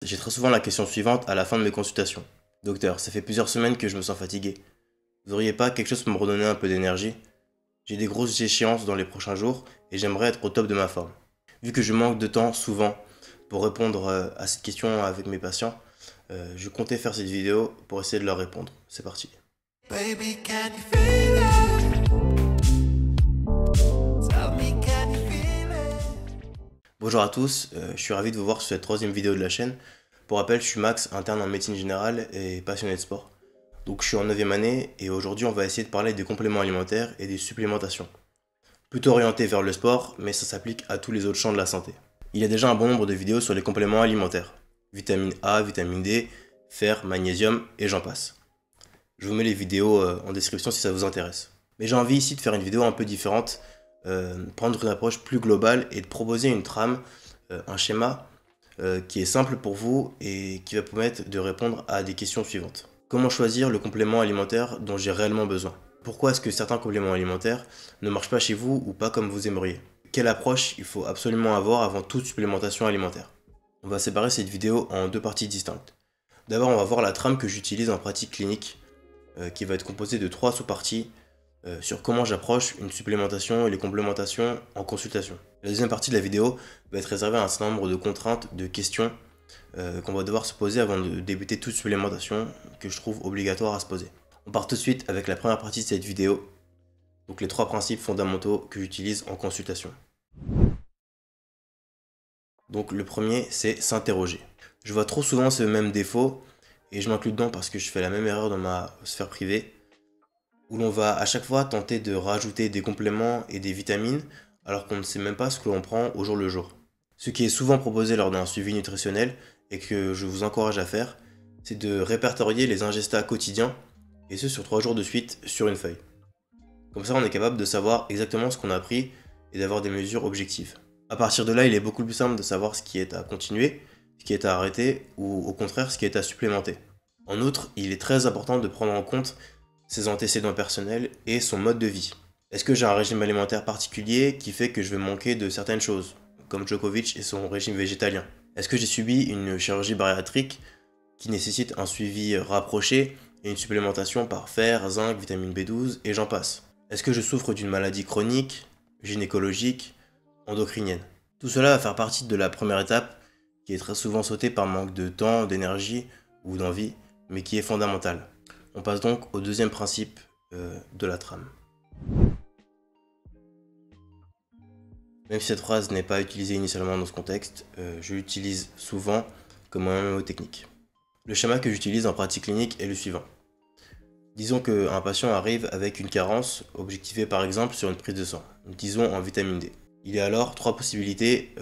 J'ai très souvent la question suivante à la fin de mes consultations. Docteur, ça fait plusieurs semaines que je me sens fatigué. Vous auriez pas quelque chose pour me redonner un peu d'énergie? J'ai des grosses échéances dans les prochains jours et j'aimerais être au top de ma forme. Vu que je manque de temps souvent pour répondre à cette question avec mes patients, je comptais faire cette vidéo pour essayer de leur répondre. C'est parti. Baby, can you feel it? Tell me, can you feel it? Bonjour à tous, je suis ravi de vous voir sur cette troisième vidéo de la chaîne. Pour rappel, je suis Max, interne en médecine générale et passionné de sport. Donc je suis en 9e année et aujourd'hui on va essayer de parler des compléments alimentaires et des supplémentations. Plutôt orienté vers le sport, mais ça s'applique à tous les autres champs de la santé. Il y a déjà un bon nombre de vidéos sur les compléments alimentaires. Vitamine A, vitamine D, fer, magnésium et j'en passe. Je vous mets les vidéos en description si ça vous intéresse. Mais j'ai envie ici de faire une vidéo un peu différente, prendre une approche plus globale et de proposer une trame, un schéma qui est simple pour vous et qui va vous permettre de répondre à des questions suivantes. Comment choisir le complément alimentaire dont j'ai réellement besoin? Pourquoi est-ce que certains compléments alimentaires ne marchent pas chez vous ou pas comme vous aimeriez? Quelle approche il faut absolument avoir avant toute supplémentation alimentaire? On va séparer cette vidéo en deux parties distinctes. D'abord, on va voir la trame que j'utilise en pratique clinique, qui va être composée de trois sous-parties sur comment j'approche une supplémentation et les complémentations en consultation. La deuxième partie de la vidéo va être réservée à un certain nombre de contraintes, de questions qu'on va devoir se poser avant de débuter toute supplémentation que je trouve obligatoire à se poser. On part tout de suite avec la première partie de cette vidéo, donc les trois principes fondamentaux que j'utilise en consultation. Donc le premier, c'est s'interroger. Je vois trop souvent ce même défaut, et je m'inclus dedans parce que je fais la même erreur dans ma sphère privée, où l'on va à chaque fois tenter de rajouter des compléments et des vitamines, alors qu'on ne sait même pas ce que l'on prend au jour le jour. Ce qui est souvent proposé lors d'un suivi nutritionnel, et que je vous encourage à faire, c'est de répertorier les ingestats quotidiens, et ce sur 3 jours de suite sur une feuille. Comme ça, on est capable de savoir exactement ce qu'on a pris et d'avoir des mesures objectives. À partir de là, il est beaucoup plus simple de savoir ce qui est à continuer, ce qui est à arrêter, ou au contraire, ce qui est à supplémenter. En outre, il est très important de prendre en compte ses antécédents personnels et son mode de vie. Est-ce que j'ai un régime alimentaire particulier qui fait que je vais manquer de certaines choses, comme Djokovic et son régime végétalien? Est-ce que j'ai subi une chirurgie bariatrique qui nécessite un suivi rapproché et une supplémentation par fer, zinc, vitamine B12 et j'en passe? Est-ce que je souffre d'une maladie chronique, gynécologique, endocrinienne? Tout cela va faire partie de la première étape qui est très souvent sautée par manque de temps, d'énergie ou d'envie, mais qui est fondamentale. On passe donc au deuxième principe de la trame. Même si cette phrase n'est pas utilisée initialement dans ce contexte, je l'utilise souvent comme un mnémotechnique. Le schéma que j'utilise en pratique clinique est le suivant. Disons qu'un patient arrive avec une carence, objectivée par exemple sur une prise de sang, disons en vitamine D. Il y a alors trois possibilités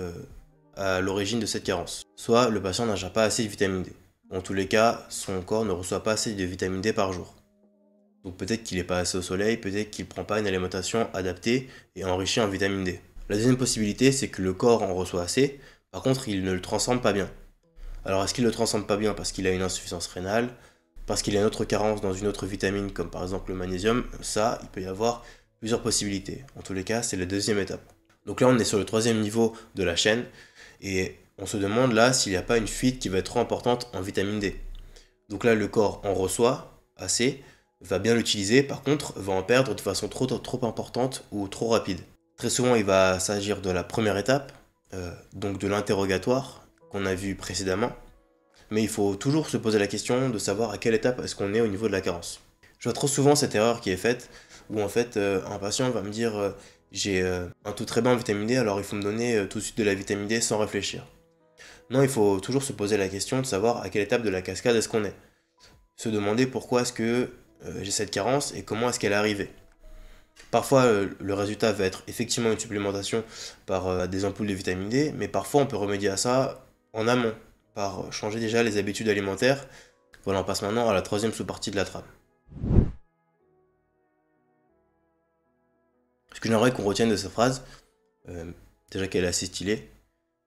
à l'origine de cette carence. Soit le patient n'ingère pas assez de vitamine D. En tous les cas, son corps ne reçoit pas assez de vitamine D par jour. Donc peut-être qu'il n'est pas assez au soleil, peut-être qu'il ne prend pas une alimentation adaptée et enrichie en vitamine D. La deuxième possibilité, c'est que le corps en reçoit assez, par contre il ne le transforme pas bien. Alors est-ce qu'il ne le transforme pas bien parce qu'il a une insuffisance rénale, parce qu'il a une autre carence dans une autre vitamine comme par exemple le magnésium? Ça, il peut y avoir plusieurs possibilités. En tous les cas, c'est la deuxième étape. Donc là, on est sur le troisième niveau de la chaîne et on se demande là s'il n'y a pas une fuite qui va être trop importante en vitamine D. Donc là, le corps en reçoit assez, va bien l'utiliser, par contre, va en perdre de façon trop importante ou trop rapide. Très souvent, il va s'agir de la première étape, donc de l'interrogatoire qu'on a vu précédemment, mais il faut toujours se poser la question de savoir à quelle étape est-ce qu'on est au niveau de la carence. Je vois trop souvent cette erreur qui est faite, où en fait, un patient va me dire j'ai un taux très bas en vitamine D, alors il faut me donner tout de suite de la vitamine D sans réfléchir. Non, il faut toujours se poser la question de savoir à quelle étape de la cascade est-ce qu'on est. Se demander pourquoi est-ce que j'ai cette carence et comment est-ce qu'elle est arrivée. Parfois, le résultat va être effectivement une supplémentation par des ampoules de vitamine D, mais parfois on peut remédier à ça en amont, par changer déjà les habitudes alimentaires. Voilà, on passe maintenant à la troisième sous-partie de la trame. Ce que j'aimerais qu'on retienne de cette phrase, déjà qu'elle est assez stylée,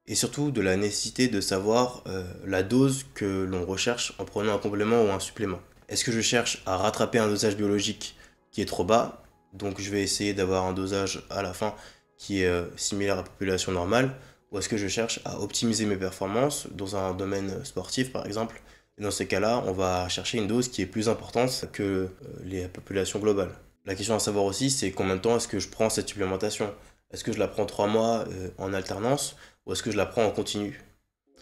et surtout de la nécessité de savoir la dose que l'on recherche en prenant un complément ou un supplément. Est-ce que je cherche à rattraper un dosage biologique qui est trop bas, donc je vais essayer d'avoir un dosage à la fin qui est similaire à la population normale, ou est-ce que je cherche à optimiser mes performances dans un domaine sportif par exemple. Et dans ces cas-là, on va chercher une dose qui est plus importante que les populations globales. La question à savoir aussi, c'est combien de temps est-ce que je prends cette supplémentation? Est-ce que je la prends 3 mois en alternance ou est-ce que je la prends en continu?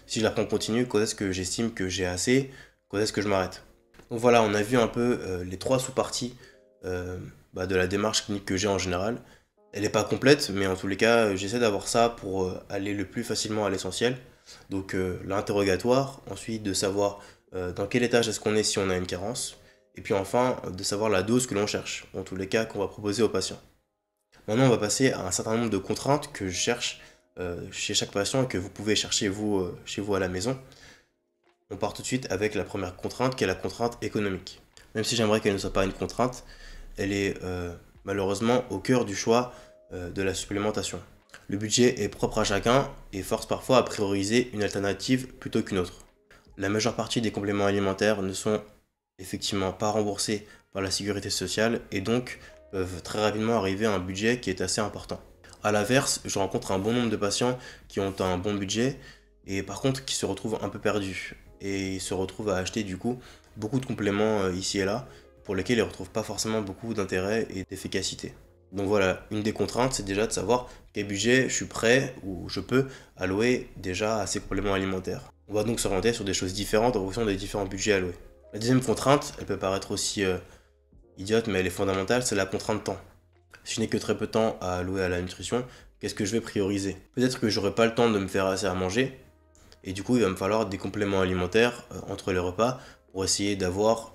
Si je la prends en continu, quand est-ce que j'estime que j'ai assez? Quand est-ce que je m'arrête? Donc voilà, on a vu un peu les trois sous-parties de la démarche clinique que j'ai en général. Elle n'est pas complète, mais en tous les cas, j'essaie d'avoir ça pour aller le plus facilement à l'essentiel. Donc l'interrogatoire, ensuite de savoir dans quel étage est-ce qu'on est si on a une carence, et puis enfin de savoir la dose que l'on cherche, en tous les cas qu'on va proposer aux patients. Maintenant, on va passer à un certain nombre de contraintes que je cherche chez chaque patient et que vous pouvez chercher vous, chez vous à la maison. On part tout de suite avec la première contrainte qui est la contrainte économique. Même si j'aimerais qu'elle ne soit pas une contrainte, elle est malheureusement au cœur du choix de la supplémentation. Le budget est propre à chacun et force parfois à prioriser une alternative plutôt qu'une autre. La majeure partie des compléments alimentaires ne sont effectivement pas remboursés par la sécurité sociale et donc peuvent très rapidement arriver à un budget qui est assez important. A l'inverse, je rencontre un bon nombre de patients qui ont un bon budget et par contre qui se retrouvent un peu perdus et se retrouvent à acheter du coup beaucoup de compléments ici et là pour lesquels ils ne retrouvent pas forcément beaucoup d'intérêt et d'efficacité. Donc voilà, une des contraintes, c'est déjà de savoir quel budget je suis prêt ou je peux allouer déjà à ces compléments alimentaires. On va donc s'orienter sur des choses différentes en fonction des différents budgets alloués. La deuxième contrainte, elle peut paraître aussi idiote, mais elle est fondamentale, c'est la contrainte temps. Si je n'ai que très peu de temps à allouer à la nutrition, qu'est-ce que je vais prioriser? Peut-être que j'aurai pas le temps de me faire assez à manger, et du coup il va me falloir des compléments alimentaires entre les repas pour essayer d'avoir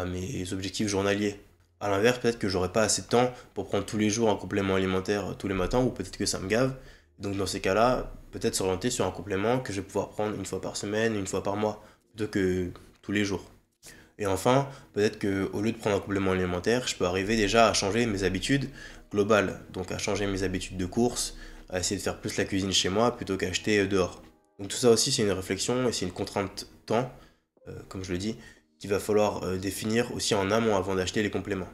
mes objectifs journaliers. A l'inverse, peut-être que j'aurai pas assez de temps pour prendre tous les jours un complément alimentaire tous les matins, ou peut-être que ça me gave. Donc dans ces cas-là, peut-être s'orienter sur un complément que je vais pouvoir prendre une fois par semaine, une fois par mois, plutôt que tous les jours. Et enfin, peut-être qu'au lieu de prendre un complément alimentaire, je peux arriver déjà à changer mes habitudes globales. Donc à changer mes habitudes de course, à essayer de faire plus la cuisine chez moi plutôt qu'acheter dehors. Donc tout ça aussi, c'est une réflexion et c'est une contrainte temps, comme je le dis, qu'il va falloir définir aussi en amont avant d'acheter les compléments.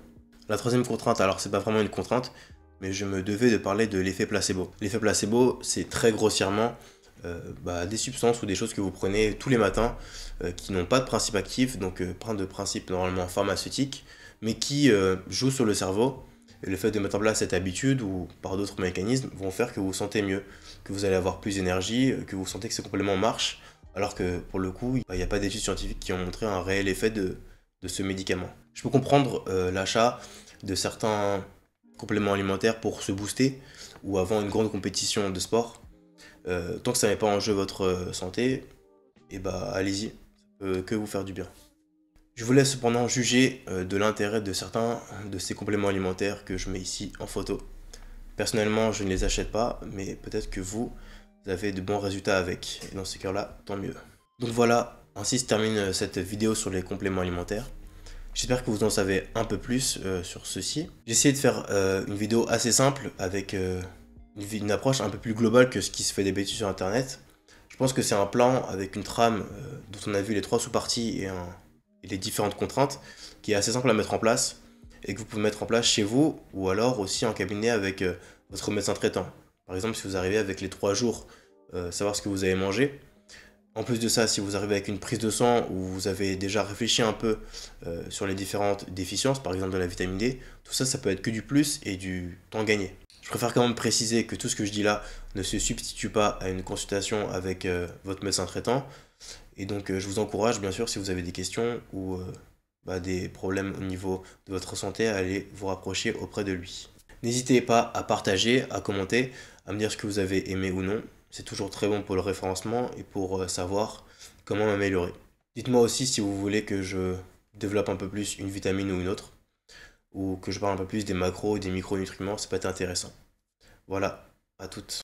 La troisième contrainte, alors c'est pas vraiment une contrainte, mais je me devais de parler de l'effet placebo. L'effet placebo, c'est très grossièrement des substances ou des choses que vous prenez tous les matins qui n'ont pas de principe actif, donc plein de principes normalement pharmaceutiques, mais qui jouent sur le cerveau. Et le fait de mettre en place cette habitude ou par d'autres mécanismes vont faire que vous vous sentez mieux, que vous allez avoir plus d'énergie, que vous sentez que ces compléments marchent, alors que pour le coup, il n'y a pas d'études scientifiques qui ont montré un réel effet de ce médicament. Je peux comprendre l'achat de certains compléments alimentaires pour se booster ou avant une grande compétition de sport. Tant que ça ne met pas en jeu votre santé, allez-y, ça peut que vous faire du bien. Je vous laisse cependant juger de l'intérêt de certains de ces compléments alimentaires que je mets ici en photo. Personnellement, je ne les achète pas, mais peut-être que vous avez de bons résultats avec. Et dans ces cas-là, tant mieux. Donc voilà, ainsi se termine cette vidéo sur les compléments alimentaires. J'espère que vous en savez un peu plus sur ceci. J'ai essayé de faire une vidéo assez simple avec une approche un peu plus globale que ce qui se fait d'habitude sur internet. Je pense que c'est un plan avec une trame dont on a vu les trois sous-parties et les différentes contraintes qui est assez simple à mettre en place et que vous pouvez mettre en place chez vous ou alors aussi en cabinet avec votre médecin traitant. Par exemple, si vous arrivez avec les 3 jours, savoir ce que vous avez mangé. En plus de ça, si vous arrivez avec une prise de sang où vous avez déjà réfléchi un peu sur les différentes déficiences, par exemple de la vitamine D, tout ça, ça peut être que du plus et du temps gagné. Je préfère quand même préciser que tout ce que je dis là ne se substitue pas à une consultation avec votre médecin traitant. Et donc je vous encourage bien sûr si vous avez des questions ou des problèmes au niveau de votre santé à aller vous rapprocher auprès de lui. N'hésitez pas à partager, à commenter, à me dire ce que vous avez aimé ou non. C'est toujours très bon pour le référencement et pour savoir comment m'améliorer. Dites-moi aussi si vous voulez que je développe un peu plus une vitamine ou une autre, ou que je parle un peu plus des macros et des micronutriments, ça peut être intéressant. Voilà, à toutes.